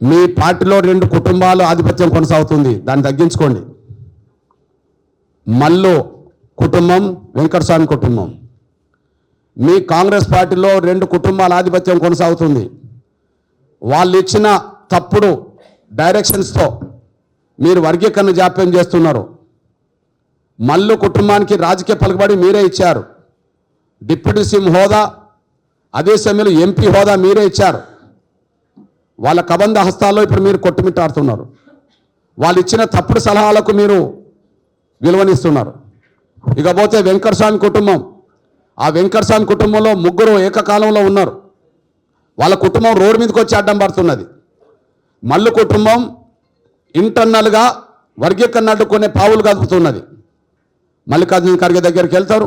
మీ పార్టీలో 2 కుటుంబాలు ఆధిపత్యం కొనసాగుతుంది, దాన్ని తగ్గించుకోండి. మల్లు కుటుంబం, వెంకటస్వామి కుటుంబం. మీ కాంగ్రెస్ పార్టీలో 2 కుటుంబాల ఆధిపత్యం కొనసాగుతుంది. వాళ్ళు ఇచ్చిన తప్పుడు డైరెక్షన్స్తో మీరు వర్గీకరణ జాప్యం చేస్తున్నారు. మల్లు కుటుంబానికి రాజకీయ పలుకుబడి మీరే ఇచ్చారు. డిప్యూటీ సీఎం హోదా, అదే సమయంలో ఎంపీ హోదా మీరే ఇచ్చారు. వాళ్ళ కబంధ హస్తాల్లో ఇప్పుడు మీరు కొట్టుమిట్టాడుతున్నారు. వాళ్ళు ఇచ్చిన తప్పుడు సలహాలకు మీరు విలువనిస్తున్నారు. ఇకపోతే వెంకటస్వామి కుటుంబం, ఆ వెంకటస్వామి కుటుంబంలో 3 ఏకకాలంలో ఉన్నారు. వాళ్ళ కుటుంబం రోడ్డు మీదకి వచ్చి అడ్డం పడుతున్నది. మల్లు కుటుంబం ఇంటర్నల్గా వర్గీకరణ అడ్డుకునే పావులు కదుపుతున్నది. మల్లికార్జున ఖర్గే దగ్గరికి వెళ్తారు,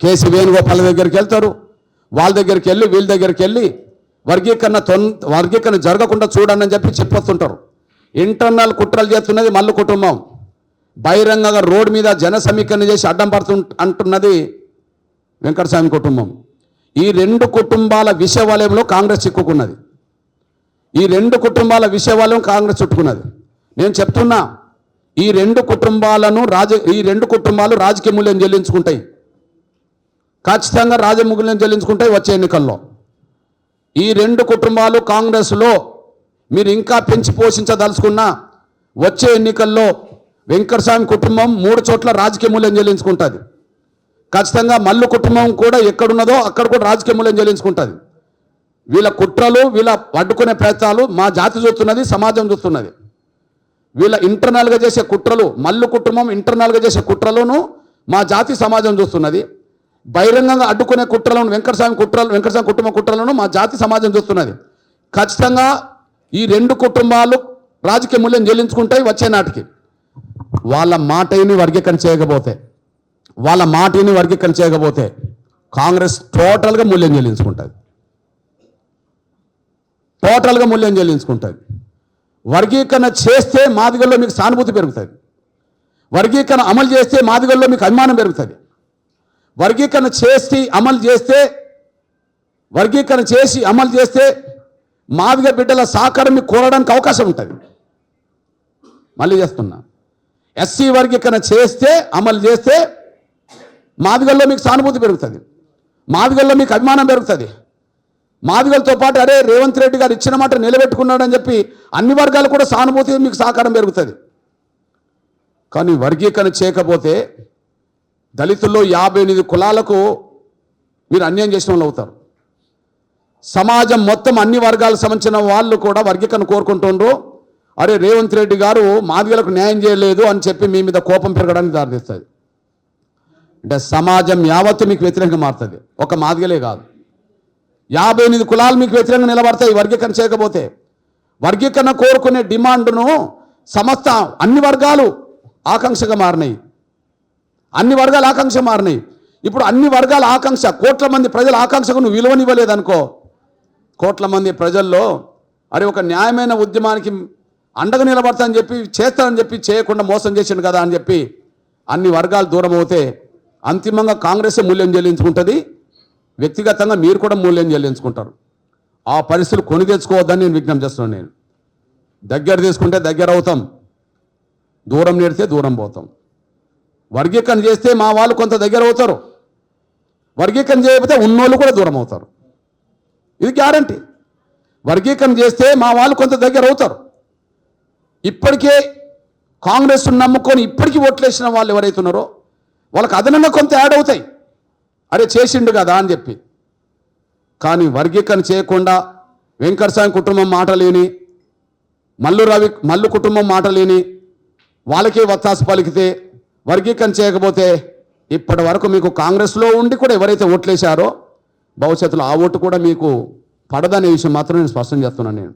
కేసీ వేణుగోపాల్ దగ్గరికి వెళ్తారు, వాళ్ళ దగ్గరికి వెళ్ళి వీళ్ళ దగ్గరికి వెళ్ళి వర్గీకరణ జరగకుండా చూడండి అని చెప్పి చెప్పొస్తుంటారు. ఇంటర్నల్ కుట్రలు చేస్తున్నది మల్లు కుటుంబం. బహిరంగంగా రోడ్డు మీద జన సమీకరణ చేసి అడ్డం అంటున్నది వెంకటస్వామి కుటుంబం. ఈ 2 కుటుంబాల విషవలయంలో కాంగ్రెస్ చిక్కుకున్నది. ఈ 2 కుటుంబాల విషవలయం కాంగ్రెస్ చుట్టుకున్నది. నేను చెప్తున్నా, ఈ 2 కుటుంబాలు రాజకీయ మూల్యం చెల్లించుకుంటాయి. ఖచ్చితంగా రాజమూల్యం చెల్లించుకుంటాయి వచ్చే ఎన్నికల్లో. ఈ 2 కుటుంబాలు కాంగ్రెస్లో మీరు ఇంకా పెంచి పోషించదలుచుకున్న వచ్చే ఎన్నికల్లో వెంకటస్వామి కుటుంబం 3 చోట్ల రాజకీయ మూల్యం చెల్లించుకుంటుంది. ఖచ్చితంగా మల్లు కుటుంబం కూడా ఎక్కడున్నదో అక్కడ కూడా రాజకీయ మూల్యం చెల్లించుకుంటుంది. వీళ్ళ కుట్రలు, వీళ్ళ అడ్డుకునే ప్రయత్నాలు మా జాతి చూస్తున్నది, సమాజం చూస్తున్నది. వీళ్ళ ఇంటర్నల్గా చేసే కుట్రలు, మల్లు కుటుంబం ఇంటర్నల్గా చేసే కుట్రలను మా జాతి సమాజం చూస్తున్నది. బహిరంగంగా అడ్డుకునే కుట్రలను, వెంకటస్వామి కుటుంబ కుట్రలను మా జాతి సమాజం చూస్తున్నది. ఖచ్చితంగా ఈ 2 కుటుంబాలు రాజకీయ మూల్యం చెల్లించుకుంటాయి వచ్చే నాటికి. వాళ్ళ మాటని వర్గీకరణ చేయకపోతే కాంగ్రెస్ టోటల్గా మూల్యం చెల్లించుకుంటుంది. వర్గీకరణ చేస్తే మాదిగల్లో మీకు సానుభూతి పెరుగుతుంది. వర్గీకరణ అమలు చేస్తే మాదిగల్లో మీకు అభిమానం పెరుగుతుంది. వర్గీకరణ చేసి అమలు చేస్తే మాదిగ బిడ్డల సహకారం మీకు కోరడానికి అవకాశం ఉంటుంది. మళ్ళీ చేస్తున్నా, ఎస్సీ వర్గీకరణ అమలు చేస్తే మాదిగల్లో మీకు సానుభూతి పెరుగుతుంది, మాదిగల్లో మీకు అభిమానం పెరుగుతుంది. మాదిగలతో పాటు అరే రేవంత్ రెడ్డి గారు ఇచ్చిన మాట నిలబెట్టుకున్నాడని చెప్పి అన్ని వర్గాలు కూడా సానుభూతి, మీకు సహకారం పెరుగుతుంది. కానీ వర్గీకరణ చేయకపోతే దళితుల్లో 58 కులాలకు మీరు అన్యాయం చేసిన వాళ్ళు అవుతారు. సమాజం మొత్తం అన్ని వర్గాలకు సంబంధించిన వాళ్ళు కూడా వర్గీకరణ కోరుకుంటుండ్రు. అరే రేవంత్ రెడ్డి గారు మాదిగలకు న్యాయం చేయలేదు అని చెప్పి మీ మీద కోపం పెరగడానికి దారితీస్తుంది. అంటే సమాజం యావత్తు మీకు వ్యతిరేకంగా మారుతుంది. ఒక మాదిగలే కాదు, 58 కులాలు మీకు వ్యతిరేకంగా నిలబడతాయి వర్గీకరణ చేయకపోతే. వర్గీకరణ కోరుకునే డిమాండ్ను అన్ని వర్గాలు ఆకాంక్షగా మారినాయి. ఇప్పుడు అన్ని వర్గాల ఆకాంక్ష, కోట్ల మంది ప్రజల ఆకాంక్షకు నువ్వు విలువనివ్వలేదనుకో, కోట్ల మంది ప్రజల్లో అరే ఒక న్యాయమైన ఉద్యమానికి అండగా నిలబడతానని చెప్పి చేస్తానని చెప్పి చేయకుండా మోసం చేసిండు కదా అని చెప్పి అన్ని వర్గాలు దూరం అవుతే అంతిమంగా కాంగ్రెస్ మూల్యం చెల్లించుకుంటుంది. వ్యక్తిగతంగా మీరు కూడా మూల్యం చెల్లించుకుంటారు. ఆ పరిస్థితులు కొని తెచ్చుకోవద్దని నేను విజ్ఞప్తి చేస్తున్నాను. నేను దగ్గర తీసుకుంటే దగ్గర అవుతాం, దూరం నేడితే దూరం పోతాం. వర్గీకరణ చేస్తే మా వాళ్ళు కొంత దగ్గర అవుతారు, వర్గీకరణ చేయకపోతే ఉన్నోళ్ళు కూడా దూరం అవుతారు. ఇది గ్యారంటీ. వర్గీకరణ చేస్తే మా వాళ్ళు కొంత దగ్గర అవుతారు. ఇప్పటికే కాంగ్రెస్ నమ్ముకొని ఇప్పటికీ ఓట్లేసిన వాళ్ళు ఎవరైతే ఉన్నారో వాళ్ళకి అదనంగా కొంత యాడ్ అవుతాయి, అరే చేసిండు కదా అని చెప్పి. కానీ వర్గీకరణ చేయకుండా వెంకటస్వామి కుటుంబం మాటలేని, మల్లు కుటుంబం మాటలేని వాళ్ళకే వత్తాసు పలికితే, వర్గీకరణ చేయకపోతే ఇప్పటి వరకు మీకు కాంగ్రెస్లో ఉండి కూడా ఎవరైతే ఓట్లేశారో భవిష్యత్తులో ఆ ఓటు కూడా మీకు పడదనే విషయం మాత్రం నేను స్పష్టం చేస్తున్నాను. నేను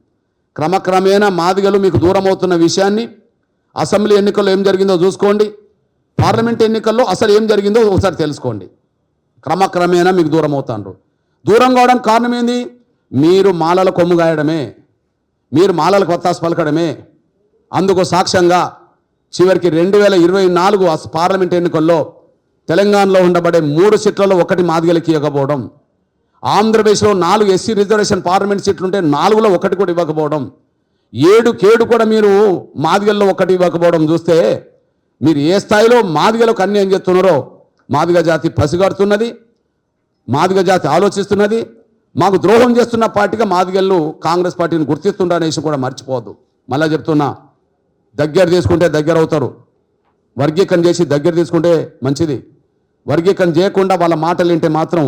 క్రమక్రమేణా మాదిగలు మీకు దూరం అవుతున్న విషయాన్ని అసెంబ్లీ ఎన్నికల్లో ఏం జరిగిందో చూసుకోండి, పార్లమెంట్ ఎన్నికల్లో అసలు ఏం జరిగిందో ఒకసారి తెలుసుకోండి. క్రమక్రమేణా మీకు దూరం అవుతాండ్రు. దూరం కావడానికి కారణం ఏంది? మీరు మాలల కొమ్ము గాయడమే, మీరు మాలలకు వత్తాసు పలకడమే. అందుకు సాక్ష్యంగా చివరికి 2024 పార్లమెంట్ ఎన్నికల్లో తెలంగాణలో ఉండబడే 3 సీట్లలో 1 మాదిగలకి ఇవ్వకపోవడం, ఆంధ్రప్రదేశ్లో 4 ఎస్సీ రిజర్వేషన్ పార్లమెంట్ సీట్లు ఉంటే 4లో 1 కూడా ఇవ్వకపోవడం, ఏడుకేడు కూడా మీరు మాదిగల్లో ఒకటి ఇవ్వకపోవడం చూస్తే మీరు ఏ స్థాయిలో మాదిగలకు అన్యాయం చేస్తున్నారో మాదిగ జాతి పసిగడుతున్నది, మాదిగ జాతి ఆలోచిస్తున్నది. మాకు ద్రోహం చేస్తున్న పార్టీగా మాదిగళ్ళు కాంగ్రెస్ పార్టీని గుర్తిస్తుండ అనేసి కూడా మర్చిపోవద్దు. మళ్ళా చెప్తున్నా, దగ్గర తీసుకుంటే దగ్గర అవుతారు, వర్గీకరణ చేసి దగ్గర తీసుకుంటే మంచిది. వర్గీకరణ చేయకుండా వాళ్ళ మాటలు వింటే మాత్రం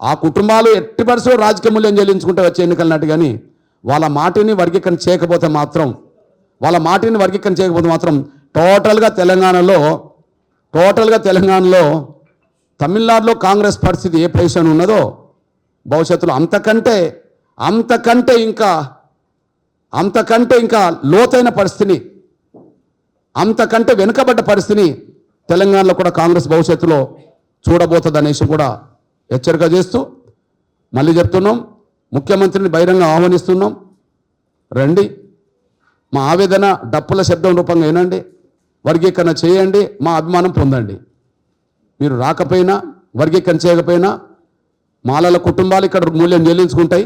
ఆ కుటుంబాలు ఎట్టి పరిస్థితుల్లో రాజకీయ మూల్యం చెల్లించుకుంటే వచ్చే ఎన్నికలన్నట్టు, కానీ వాళ్ళ మాటని వర్గీకరణ చేయకపోతే మాత్రం టోటల్గా తెలంగాణలో తమిళనాడులో కాంగ్రెస్ పరిస్థితి ఏ పొజిషన్ ఉన్నదో భవిష్యత్తులో అంతకంటే ఇంకా లోతైన పరిస్థితిని, అంతకంటే వెనుకబడ్డ పరిస్థితిని తెలంగాణలో కూడా కాంగ్రెస్ భవిష్యత్తులో చూడబోతుంది అనేసి కూడా హెచ్చరిక చేస్తూ మళ్ళీ చెప్తున్నాం, ముఖ్యమంత్రిని బహిరంగ ఆహ్వానిస్తున్నాం. రండి, మా ఆవేదన డప్పుల శబ్దం రూపంగా వినండి, వర్గీకరణ చేయండి, మా అభిమానం పొందండి. మీరు రాకపోయినా వర్గీకరణ చేయకపోయినా మాలల కుటుంబాలు ఇక్కడ మూల్యం చెల్లించుకుంటాయి,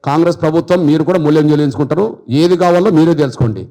కాంగ్రెస్ ప్రభుత్వం మీరు కూడా మూల్యం చెల్లించుకుంటారు. ఏది కావాలో మీరే తెలుసుకోండి.